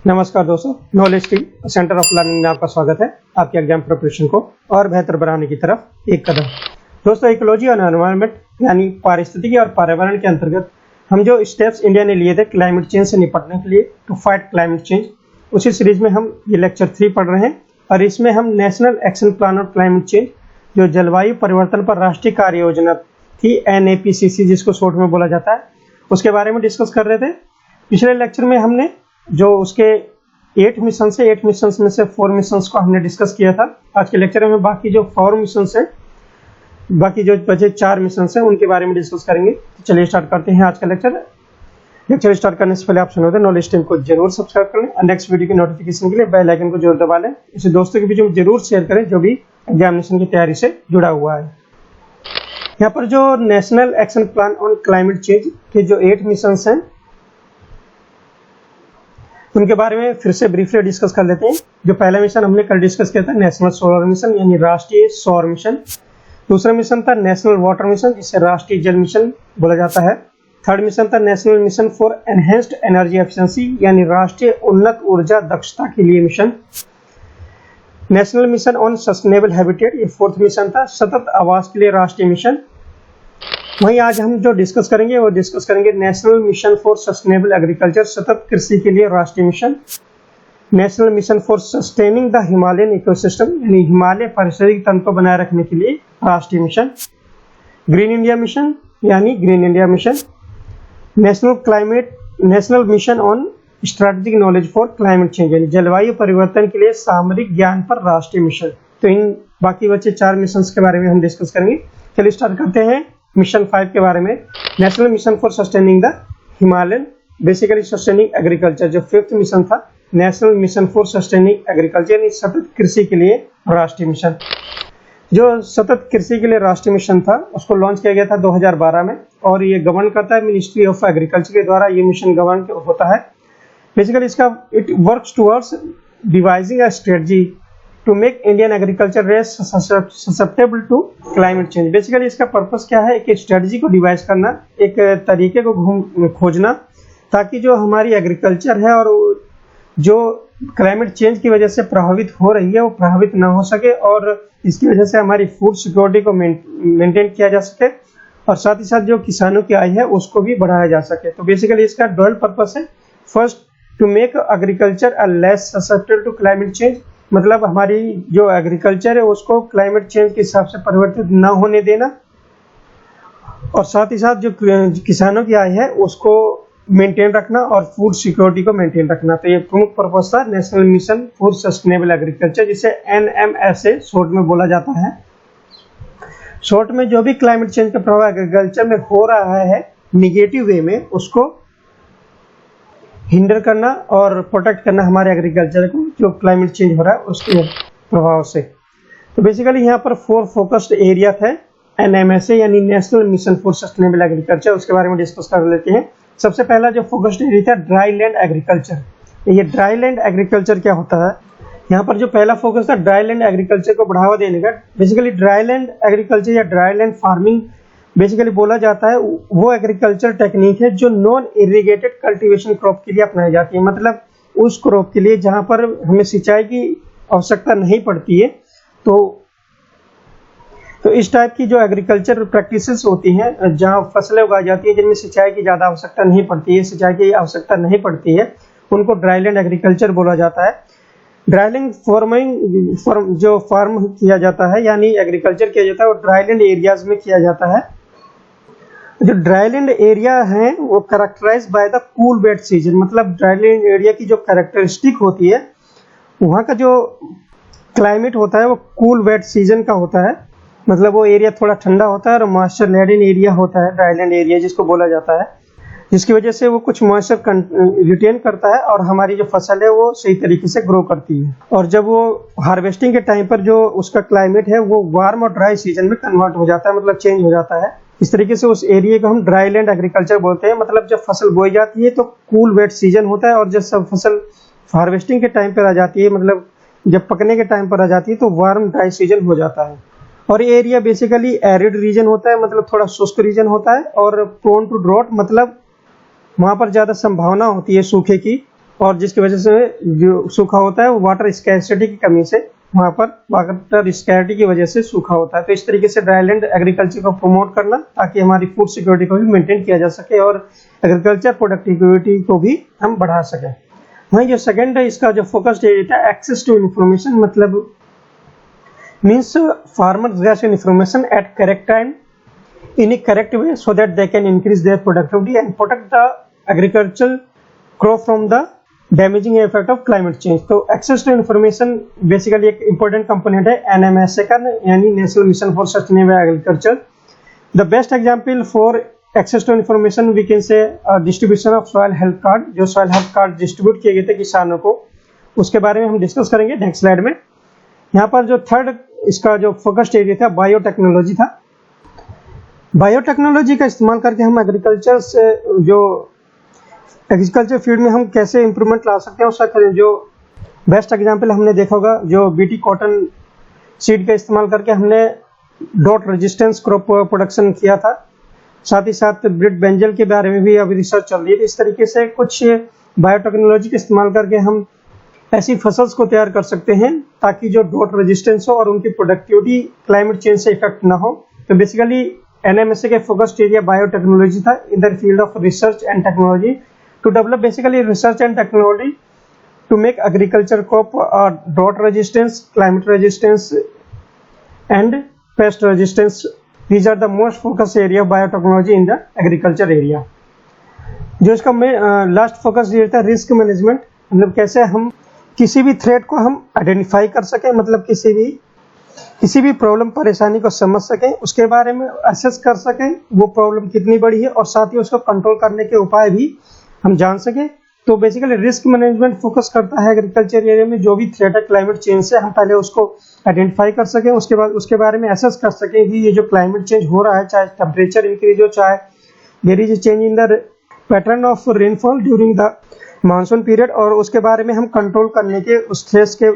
नमस्कार दोस्तों, knowledge T centre of learning में आपका स्वागत है। आपके एग्जाम प्रिपरेशन को और बेहतर बनाने की तरफ एक कदम। दोस्तों, इकोलॉजी और एनवायरनमेंट यानी पारिस्थितिकी और पर्यावरण के अंतर्गत हम जो स्टेप्स इंडिया ने लिए थे क्लाइमेट चेंज से निपटने के लिए टू फाइट क्लाइमेट चेंज, उसी सीरीज में हम ये लेक्चर 3 पढ़ रहे हैं और इसमें हम national action plan on climate change, जो जलवायु परिवर्तन पर राष्ट्रीय कार्य योजना थी, NAPCC जिसको शॉर्ट में बोला जाता है, उसके बारे में डिस्कस कर रहे थे। पिछले लेक्चर में हमने जो उसके 8 मिशन में से 4 मिशंस को हमने डिस्कस किया था। आज के लेक्चर में बाकी जो 4 मिशंस हैं, बाकी जो बचे 4 मिशंस हैं, उनके बारे में डिस्कस करेंगे। तो चलिए स्टार्ट करते हैं आज का लेक्चर स्टार्ट करने से पहले आप सुनोगे नॉलेज टीम को जरूर सब्सक्राइब कर लें और नेक्स्ट वीडियो की नोटिफिकेशन के लिए बेल आइकन को जरूर दबा लें। इसे दोस्तों के बीच में जरूर शेयर करें जो भी एग्जामिनेशन की तैयारी से जुड़ा हुआ है। यहाँ पर जो national action plan on climate change के जो 8 मिशंस हैं, उनके बारे में फिर से ब्रीफली डिस्कस कर लेते हैं। जो पहला मिशन हमने कल डिस्कस किया था, नेशनल सोलर मिशन यानी राष्ट्रीय सौर मिशन। दूसरा मिशन था नेशनल वाटर मिशन, जिसे राष्ट्रीय जल मिशन बोला जाता है। थर्ड मिशन था national mission for enhanced energy efficiency यानी राष्ट्रीय उन्नत ऊर्जा दक्षता के लिए mission. National mission on sustainable habitat, ये फोर्थ मिशन था, सतत आवास के लिए राष्ट्रीय मिशन। वहीं आज हम जो डिस्कस करेंगे national mission for sustainable agriculture, सतत कृषि के लिए राष्ट्रीय mission. National mission for sustaining the Himalayan ecosystem यानी हिमालय पारिस्थितिक तंत्र को बनाए रखने के लिए राष्ट्रीय मिशन। ग्रीन इंडिया मिशन यानी green India mission. National mission on strategic knowledge for climate change यानी जलवायु परिवर्तन के लिए सामरिक ज्ञान पर राष्ट्रीय मिशन। तो इन बाकी बचे 4 मिशन के बारे में हम डिस्कस करेंगे। चलिए स्टार्ट करते हैं मिशन 5 के बारे में। National mission for sustaining the Himalayan, basically sustaining agriculture. जो 5th मिशन था, national mission for sustaining agriculture यानी सतत कृषि के लिए राष्ट्रीय मिशन। जो सतत कृषि के लिए राष्ट्रीय मिशन था, उसको लॉन्च किया गया था 2012 में और ये गवर्न करता है मिनिस्ट्री ऑफ एग्रीकल्चर के द्वारा। ये मिशन गवर्न होता है। बेसिकली इसका it works towards devising a strategy to make Indian agriculture race susceptible to climate change. Basically इसका पर्पस क्या है कि स्ट्रेटजी को डिवाइस करना, एक तरीके को खोजना, ताकि जो हमारी एग्रीकल्चर है और जो क्लाइमेट चेंज की वजह से प्रभावित हो रही है वो प्रभावित ना हो सके और इसकी वजह से हमारी फूड सिक्योरिटी को मेंटेन किया जा सके और साथ ही साथ जो किसानों की आय है उसको भी बढ़ाया जा सके। तो बेसिकली इसका डुअल पर्पस है। First, to make agriculture a less susceptible to climate change, मतलब हमारी जो एग्रीकल्चर है उसको क्लाइमेट चेंज के हिसाब से परिवर्तित ना होने देना और साथ ही साथ जो किसानों की आय है उसको मेंटेन रखना और फूड सिक्योरिटी को मेंटेन रखना। तो ये प्रमुख पर्पस था national mission for sustainable agriculture, जिसे NMSA शॉर्ट में बोला जाता है। शॉर्ट में जो भी क्लाइमेट चेंज का प्रभाव एग्रीकल्चर में हो रहा है निगेटिव वे में, उसको हिंडर करना और प्रोटेक्ट करना हमारे एग्रीकल्चर को, जो क्लाइमेट चेंज हो रहा है उसके प्रभाव से। तो बेसिकली यहाँ पर 4 फोकस्ड एरिया थे NMSA यानी national mission for sustainable agriculture. उसके बारे में डिस्कस कर लेते हैं। सबसे पहला जो फोकस्ड एरिया था ड्राई लैंड एग्रीकल्चर। ये ड्राई लैंड एग्रीकल्चर क्या होता है? यहाँ पर जो पहला फोकस था ड्राई लैंड एग्रीकल्चर को बढ़ावा देने का। बेसिकली ड्राई लैंड एग्रीकल्चर या ड्राई लैंड फार्मिंग बेसिकली बोला जाता है वो एग्रीकल्चर टेक्निक है जो नॉन इरिगेटेड कल्टीवेशन क्रॉप के लिए अपनाई जाती है। मतलब उस क्रॉप के लिए जहां पर हमें सिंचाई की आवश्यकता नहीं पड़ती है। तो इस टाइप की जो एग्रीकल्चर प्रैक्टिसेस होती हैं, जहां फसलें उगाई जाती हैं जिनमें सिंचाई की ज़्यादा आवश्यकता नहीं पड़ती है, उनको ड्राई लैंड एग्रीकल्चर बोला जाता है। ड्राई लैंड फार्मिंग जो फार्म किया जाता है यानी एग्रीकल्चर किया जाता है वो ड्राई लैंड एरियाज में किया जाता है। जो ड्राई लैंड एरिया है वो characterized by the cool wet season, मतलब ड्राई लैंड एरिया की जो कैरेक्टरिस्टिक होती है, वहाँ का जो क्लाइमेट होता है वो कूल वेट सीजन का होता है। मतलब वो एरिया थोड़ा ठंडा होता है और मॉइस्चर लेडन एरिया होता है ड्राई लैंड एरिया जिसको बोला जाता है, जिसकी वजह से वो कुछ मॉइस्चर रिटेन करता है और हमारी जो फसल है वो सही तरीके से ग्रो करती है। और जब वो हार्वेस्टिंग के टाइम पर जो उसका क्लाइमेट है वो वार्म और ड्राई सीजन में कन्वर्ट हो जाता है, मतलब चेंज हो जाता है। इस तरीके से उस एरिया को हम ड्राई लैंड एग्रीकल्चर बोलते हैं। मतलब जब फसल बोई जाती है तो कूल वेट सीजन होता है और जब सब फसल हार्वेस्टिंग के टाइम पर आ जाती है, मतलब जब पकने के टाइम पर आ जाती है तो वार्म ड्राई सीजन हो जाता है। और ये एरिया बेसिकली एरिड रीजन होता है, मतलब थोड़ा शुष्क रीजन होता है और प्रोन टू ड्रॉट, मतलब वहाँ पर ज़्यादा संभावना होती है सूखे की। और जिसकी वजह से जो सूखा होता है वो वाटर स्कैर्सिटी की कमी से, वहाँ पर वाटर स्कैर्सिटी की वजह से सूखा होता है। तो इस तरीके से ड्राईलैंड एग्रीकल्चर को प्रमोट करना ताकि हमारी फूड सिक्योरिटी को भी मेंटेन किया जा सके और एग्रीकल्चर प्रोडक्टिविटी को भी हम बढ़ा सकें। वहीं जो सेकंड है इसका जो फोकस्ड एरिया था एक्सेस टू इन्फॉर्मेशन, मतलब means farmers get information at correct time in a correct way so that they can increase their productivity and protect the agricultural crop from the damaging effect of climate change। तो access to information basically एक important component है NMSA का, यानी National Mission for Sustainable Agriculture। The best example for access to information we can say distribution of soil health card, जो soil health card distribute किए गए थे किसानों को, उसके बारे में हम डिस्कस करेंगे नेक्स्ट स्लाइड में। यहाँ पर जो थर्ड इसका जो फोकस्ड एरिया था बायोटेक्नोलॉजी था। बायोटेक्नोलॉजी का इस्तेमाल करके हम एग्रीकल्चर से जो एग्रीकल्चर फील्ड में हम कैसे इंप्रूवमेंट ला सकते हैं उसका जो बेस्ट एग्जांपल हमने देखा होगा, जो बीटी कॉटन सीड का इस्तेमाल करके हमने डॉट रेजिस्टेंस क्रॉप प्रोडक्शन किया था। साथ ही साथ ब्रिड बेंजल के बारे में भी अभी रिसर्च चल रही है। इस तरीके से कुछ बायोटेक्नोलॉजी का इस्तेमाल करके हम ऐसी फसल्स को तैयार कर सकते हैं ताकि जो डॉट रेजिस्टेंस हो और उनकी प्रोडक्टिविटी क्लाइमेट चेंज से इफेक्ट ना हो। तो बेसिकली NMSA के फोकस्ड एरिया बायोटेक्नोलॉजी था in the field of research and technology to develop basically research and technology to make agriculture crop drought resistance, climate resistance and pest resistance. These are the most focus area of biotechnology in the agriculture area. जो इसका last focus area था risk management, मतलब कैसे हम किसी भी threat को हम आइडेंटिफाई कर सकें, मतलब किसी भी प्रॉब्लम परेशानी को समझ सकें, उसके बारे में असेस कर सकें वो प्रॉब्लम कितनी बड़ी है और साथ ही उसको कंट्रोल करने के उपाय भी हम जान सकें। तो बेसिकली रिस्क मैनेजमेंट फोकस करता है एग्रीकल्चर एरिया में जो भी थ्रेट है क्लाइमेट चेंज से, हम पहले उसको आइडेंटिफाई कर सकें, उसके बाद उसके बारे में असेस कर सकें कि ये जो क्लाइमेट चेंज हो रहा है, चाहे टेम्परेचर इंक्रीज हो, चाहे there is change in the pattern of rainfall during the monsoon period, और उसके बारे में हम कंट्रोल करने के उस थ्रेट्स के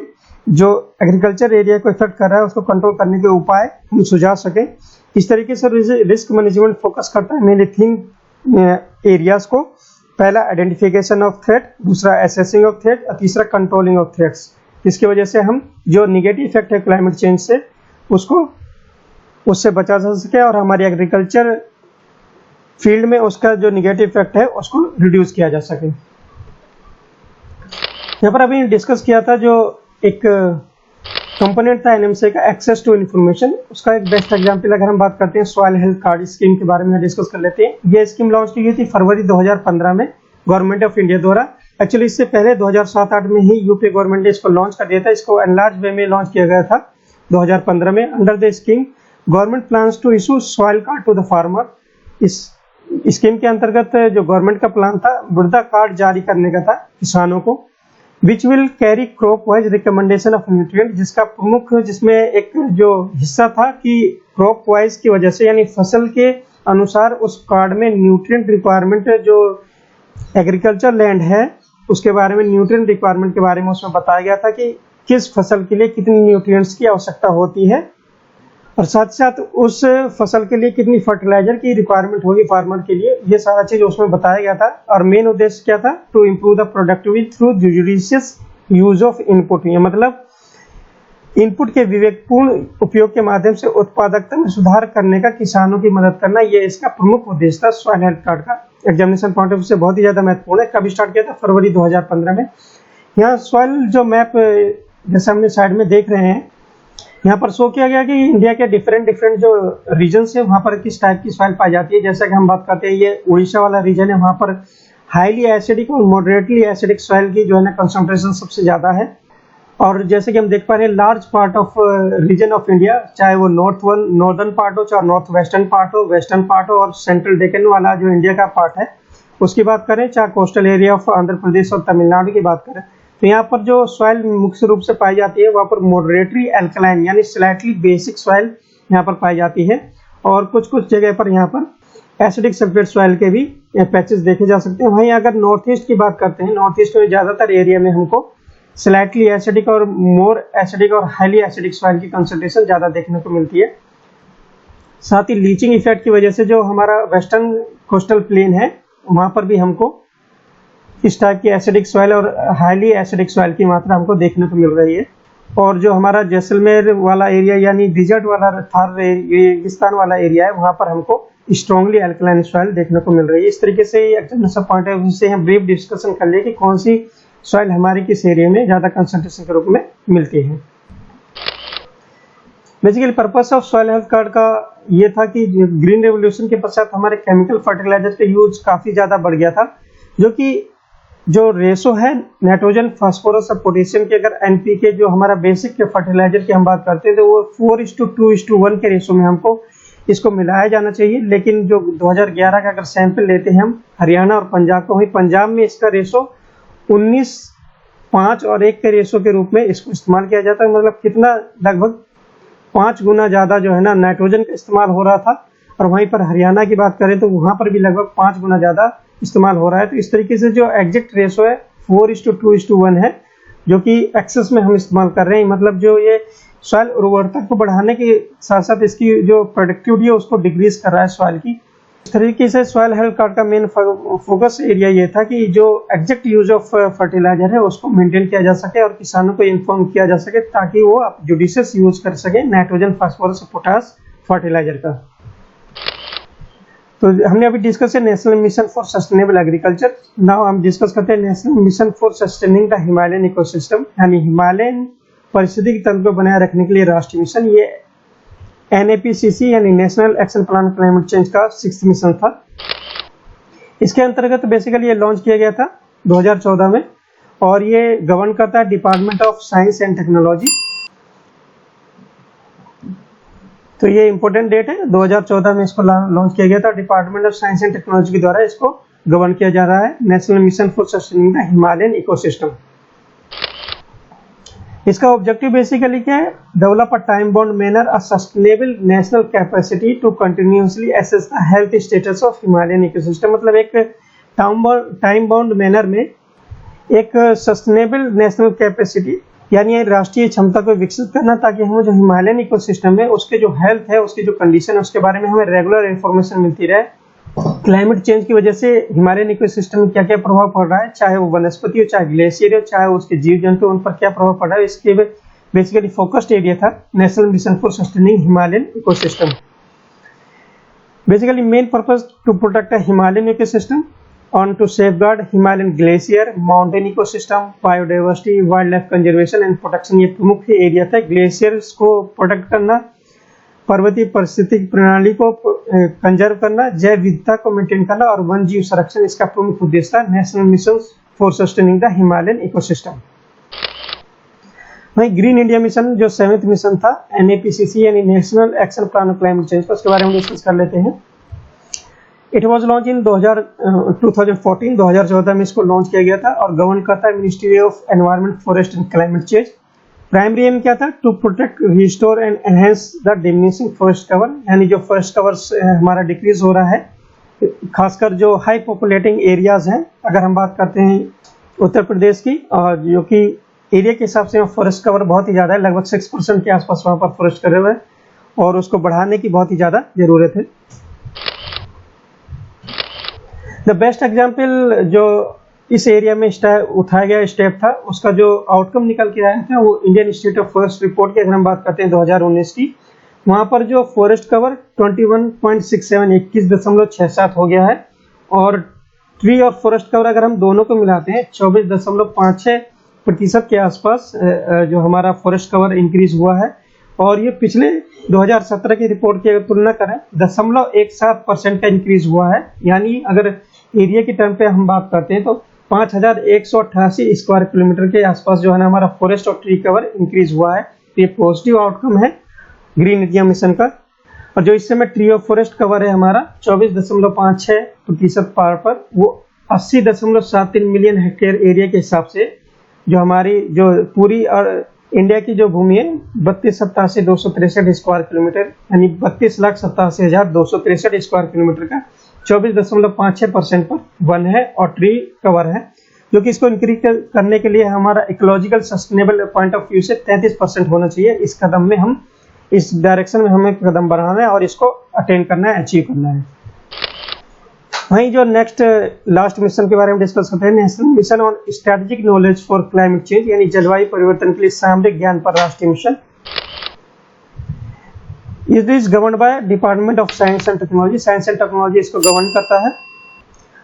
जो एग्रीकल्चर एरिया को इफेक्ट कर रहा है उसको कंट्रोल करने के उपाय हम सुझा सकें। इस तरीके से रिस्क मैनेजमेंट फोकस करता है मेनली 3 एरियाज को। पहला आइडेंटिफिकेशन ऑफ थ्रेट, दूसरा असेसिंग ऑफ थ्रेट और तीसरा कंट्रोलिंग ऑफ थ्रेट्स। इसकी वजह से हम जो निगेटिव इफेक्ट है क्लाइमेट चेंज से उससे बचा जा सके और हमारी एग्रीकल्चर फील्ड में उसका जो निगेटिव इफेक्ट है उसको रिड्यूस किया जा सके। यहाँ पर अभी डिस्कस किया था जो एक कंपोनेंट था NMSA का एक्सेस टू इन्फॉर्मेशन, उसका एक बेस्ट एग्जांपल अगर हम बात करते हैं सॉइल हेल्थ कार्ड स्कीम के बारे में डिस्कस कर लेते हैं। ये स्कीम लॉन्च की गई थी फरवरी 2015 में गवर्नमेंट ऑफ इंडिया द्वारा। एक्चुअली इससे पहले 2007-8 में ही यूपी गवर्नमेंट ने इसको लॉन्च कर दिया था। इसको एनलार्ज वे में लॉन्च किया गया था 2015 में। Under the scheme government plans to issue soil card to the farmer. इस स्कीम के अंतर्गत जो गवर्नमेंट का प्लान था मृदा कार्ड जारी करने का था किसानों को, which will carry crop wise recommendation of nutrient, जिसका प्रमुख जिसमें एक जो हिस्सा था कि क्रॉप वाइज की वजह से यानी फसल के अनुसार उस कार्ड में न्यूट्रिएंट रिक्वायरमेंट जो एग्रीकल्चर लैंड है उसके बारे में न्यूट्रिएंट रिक्वायरमेंट के बारे में उसमें बताया गया था कि किस फसल के लिए कितनी न्यूट्रिएंट्स की आवश्यकता होती है और साथ साथ उस फसल के लिए कितनी फर्टिलाइजर की रिक्वायरमेंट होगी फार्मर के लिए, ये सारा चीज उसमें बताया गया था। और मेन उद्देश्य क्या था, to improve the productivity through judicious use of input, मतलब इनपुट के विवेकपूर्ण उपयोग के माध्यम से उत्पादकता में सुधार करने का किसानों की मदद करना, ये इसका प्रमुख उद्देश्य था सॉइल हेल्थ कार्ड का। एग्जामिनेशन पॉइंट ऑफ व्यू से बहुत ही ज्यादा महत्वपूर्ण है। कब स्टार्ट किया था, फरवरी 2015 में। यहाँ सॉइल जो मैप जैसे हमने साइड में देख रहे हैं, यहाँ पर शो किया गया कि इंडिया के डिफरेंट जो रीजन है वहाँ पर किस टाइप की सॉइल पाई जाती है। जैसा कि हम बात करते हैं ये उड़ीसा वाला रीजन है, वहाँ पर हाईली एसिडिक और मॉडरेटली एसिडिक सॉइल की जो है ना कंसंट्रेशन सबसे ज्यादा है। और जैसे कि हम देख पा रहे हैं large part of region of India, चाहे वो नॉर्दर्न पार्ट हो, चाहे नॉर्थ वेस्टर्न पार्ट हो, वेस्टर्न पार्ट हो और सेंट्रल डेक्कन वाला जो इंडिया का पार्ट है उसकी बात करें, चाहे coastal area of Andhra Pradesh और तमिलनाडु की बात करें, तो यहाँ पर जो सॉइल मुख्य रूप से पाई जाती है वहाँ पर मॉडरेटली एल्कलाइन यानी स्लाइटली बेसिक सॉइल यहाँ पर पाई जाती है। और कुछ जगह पर यहाँ पर एसिडिक सल्फेट सॉइल के भी पैचेस देखे जा सकते हैं। वहीं अगर नॉर्थ ईस्ट की बात करते हैं, नॉर्थ ईस्ट में ज्यादातर एरिया में हमको स्लाइटली एसिडिक और मोर एसिडिक और हाईली एसिडिक सॉइल की कंसंट्रेशन ज्यादा देखने को मिलती है। साथ ही लीचिंग इफेक्ट की वजह से जो हमारा वेस्टर्न कोस्टल प्लेन है वहां पर भी हमको इस टाइप की एसिडिक सॉइल और हाईली एसिडिक सॉइल की मात्रा हमको देखने को मिल रही है। और जो हमारा जैसलमेर वाला एरिया यानी डिजर्ट वाला थार रेगिस्तान वाला एरिया है, वहाँ पर हमको स्ट्रॉन्गली अल्कलाइन सॉइल देखने को मिल रही है। इस तरीके से एग्जामिनेशन पॉइंट ऑफ व्यू से हम ब्रीफ डिस्कशन कर लिए कि कौन सी सॉइल हमारे किस एरिया में ज़्यादा कंसंट्रेशन के रूप में मिलती है। Basically purpose of soil health card का ये था कि ग्रीन रेवोल्यूशन के पश्चात हमारे केमिकल फर्टिलाइजर का यूज काफ़ी ज़्यादा बढ़ गया था, जो कि जो रेशो है नाइट्रोजन, फास्फोरस और पोटेशियम के, अगर एनपीके जो हमारा बेसिक के फर्टिलाइजर की हम बात करते हैं तो वो 4:2:1 के रेशो में हमको इसको मिलाया जाना चाहिए। लेकिन जो 2011 का अगर सैंपल लेते हैं हम हरियाणा और पंजाब को, वहीं पंजाब में इसका रेशो 19:5 और 1 के रेशो के रूप में इसको इस्तेमाल किया जाता है। मतलब कितना, लगभग 5 गुना ज़्यादा जो है ना नाइट्रोजन का इस्तेमाल हो रहा था। और वहीं पर हरियाणा की बात करें तो वहाँ पर भी लगभग 5 गुना ज़्यादा इस्तेमाल हो रहा है। तो इस तरीके से जो एग्जैक्ट रेशो है 4:2:1 है, जो कि एक्सेस में हम इस्तेमाल कर रहे हैं। मतलब जो ये सॉइल उर्वरता को बढ़ाने के साथ साथ इसकी जो प्रोडक्टिविटी है उसको डिक्रीज कर रहा है सॉइल की। इस तरीके से सॉइल हेल्थ कार्ड का मेन फोकस एरिया ये था कि जो एग्जैक्ट यूज ऑफ फर्टिलाइजर है उसको मेंटेन किया जा सके और किसानों को इन्फॉर्म किया जा सके ताकि वो आप जुडिशियस यूज कर सके नाइट्रोजन, फास्फोरस, पोटास फर्टिलाइजर का। तो हमने अभी डिस्कस है national mission for sustainable agriculture. Now हम डिस्कस करते हैं national mission for sustaining the Himalayan ecosystem, यानी हिमालयन पारिस्थितिकी तंत्र को बनाए रखने के लिए राष्ट्रीय मिशन। ये NAPCC यानी national action plan climate change का 6th मिशन था। इसके अंतर्गत बेसिकली ये लॉन्च किया गया था 2014 में और ये गवर्न करता है department of science and technology. तो ये इंपॉर्टेंट डेट है, 2014 में इसको लॉन्च किया गया था। Department of science and technology के द्वारा इसको गवर्न किया जा रहा है, national mission for sustaining the Himalayan ecosystem. इसका ऑब्जेक्टिव बेसिकली क्या है? Develop a time bound manner a sustainable national capacity to continuously assess the health status of Himalayan ecosystem. मतलब एक टाइम बाउंड मैनर में एक सस्टेनेबल नेशनल कैपेसिटी यानी राष्ट्रीय क्षमता को विकसित करना, ताकि हमें जो हिमालयन इकोसिस्टम है उसके जो हेल्थ है, उसकी जो कंडीशन है, उसके बारे में हमें रेगुलर इंफॉर्मेशन मिलती रहे। क्लाइमेट चेंज की वजह से हिमालयन इकोसिस्टम में क्या क्या प्रभाव पड़ रहा है, चाहे वो वनस्पति हो, चाहे ग्लेशियर हो, चाहे उसके जीव जंतु, उन पर क्या प्रभाव पड़ रहा है, इसके बेसिकली फोकस्ड एरिया था national mission for sustaining Himalayan ecosystem. Basically main purpose to protect Himalayan ecosystem on to safeguard Himalayan glacier, mountain ecosystem, biodiversity, wildlife conservation and protection। ये प्रमुख एरिया था। ग्लेशियर्स को प्रोटेक्ट करना, पर्वतीय पारिस्थितिक प्रणाली को कंजर्व करना, जैव विविधता को मेंटेन करना और वन जीव संरक्षण इसका प्रमुख उद्देश्य था national mission for sustaining the Himalayan ecosystem. वहीं ग्रीन इंडिया मिशन जो 7th मिशन था NAPCC यानी national action plan on climate change, उसके बारे में डिस्कस कर लेते हैं। इट वॉज लॉन्च इन 2014 में इसको लॉन्च किया गया था और गवर्न करता है ministry of environment, forest and climate change. Primary aim क्या था? To protect, restore and enhance the diminishing forest cover, यानी जो फॉरेस्ट कवर हमारा डिक्रीज हो रहा है, खासकर जो हाई पॉपुलेटिंग एरियाज हैं। अगर हम बात करते हैं उत्तर प्रदेश की, और जो कि एरिया के हिसाब से फॉरेस्ट कवर बहुत ही ज़्यादा है, लगभग 6% के आसपास वहाँ पर फॉरेस्ट करे हुए हैं और उसको बढ़ाने की बहुत ही ज़्यादा ज़रूरत है। द बेस्ट एग्जाम्पल जो इस एरिया में उठाया गया स्टेप था, उसका जो आउटकम निकल के आया था वो Indian institute of forest report की अगर हम बात करते हैं 2019 की, वहाँ पर जो फॉरेस्ट कवर 21.67 हो गया है और ट्री और फॉरेस्ट कवर अगर हम दोनों को मिलाते हैं 24.56% के आसपास जो हमारा फॉरेस्ट कवर इंक्रीज हुआ है। और ये पिछले 2017 की रिपोर्ट की अगर तुलना करें 0.17% का इंक्रीज हुआ है। यानी अगर एरिया की टर्म पे हम बात करते हैं तो 5188 स्क्वायर किलोमीटर के आसपास जो है ना हमारा फॉरेस्ट और ट्री कवर इंक्रीज हुआ है। तो ये पॉजिटिव आउटकम है ग्रीन इंडिया मिशन का। और जो इस समय ट्री और फॉरेस्ट कवर है हमारा 24.56% पार पर, वो 80.73 मिलियन हेक्टेयर एरिया के हिसाब से जो हमारी जो पूरी और इंडिया की जो भूमि है 32,87,263 स्क्वायर किलोमीटर, यानी 32,87,263 स्क्वायर किलोमीटर का 24.56% पर वन है और ट्री कवर है, जो कि इसको इंक्रीज करने के लिए हमारा ecological sustainable point of view से 33% होना चाहिए। इस कदम में हम इस डायरेक्शन में हमें कदम बढ़ाना है और इसको अटेन करना है, अचीव करना है। वहीं जो नेक्स्ट लास्ट मिशन के बारे में डिस्कस करते हैं, national mission on strategic knowledge for climate change, यानी जलवायु परिवर्तन के लिए सामरिक ज्ञान पर राष्ट्रीय mission. It is govern by department of science and technology, science and technology इसको गवर्न करता है,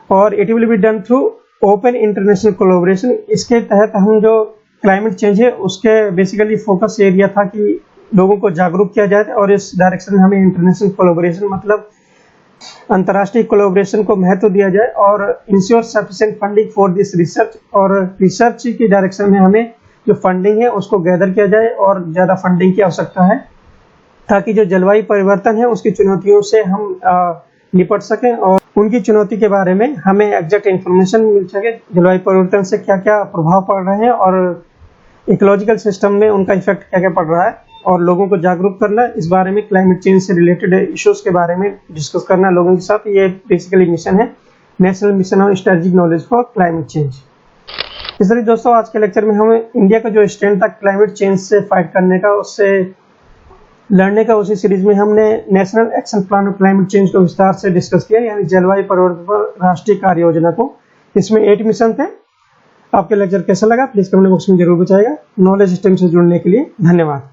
और it will be done through open international collaboration. इसके तहत हम जो क्लाइमेट चेंज है उसके बेसिकली फोकस एरिया था कि लोगों को जागरूक किया जाए, और इस डायरेक्शन में हमें इंटरनेशनल कोलैबोरेशन मतलब अंतर्राष्ट्रीय कोलैबोरेशन को महत्व दिया जाए, और ensure sufficient funding for this research, और रिसर्च की डायरेक्शन में हमें जो फंडिंग है उसको गैदर किया जाए और ज़्यादा फंडिंग की आवश्यकता है, ताकि जो जलवायु परिवर्तन है उसकी चुनौतियों से हम निपट सकें और उनकी चुनौती के बारे में हमें एग्जैक्ट इन्फॉर्मेशन मिल सके, जलवायु परिवर्तन से क्या क्या प्रभाव पड़ रहे हैं और इकोलॉजिकल सिस्टम में उनका इफेक्ट क्या क्या पड़ रहा है, और लोगों को जागरूक करना इस बारे में, क्लाइमेट चेंज से रिलेटेड इश्यूज के बारे में डिस्कस करना लोगों के साथ। ये बेसिकली मिशन है, national mission on strategic knowledge for climate change. इसलिए दोस्तों आज के लेक्चर में हमें इंडिया का जो स्टैंड था क्लाइमेट चेंज से फाइट करने का, उससे लड़ने का, उसी सीरीज में हमने national action plan of climate change को विस्तार से डिस्कस किया, यानी जलवायु परिवर्तन पर राष्ट्रीय कार्य योजना को। इसमें 8 मिशन थे। आपके लेक्चर कैसा लगा प्लीज कमेंट बॉक्स में जरूर बताइएगा। नॉलेज सिस्टम से जुड़ने के लिए धन्यवाद।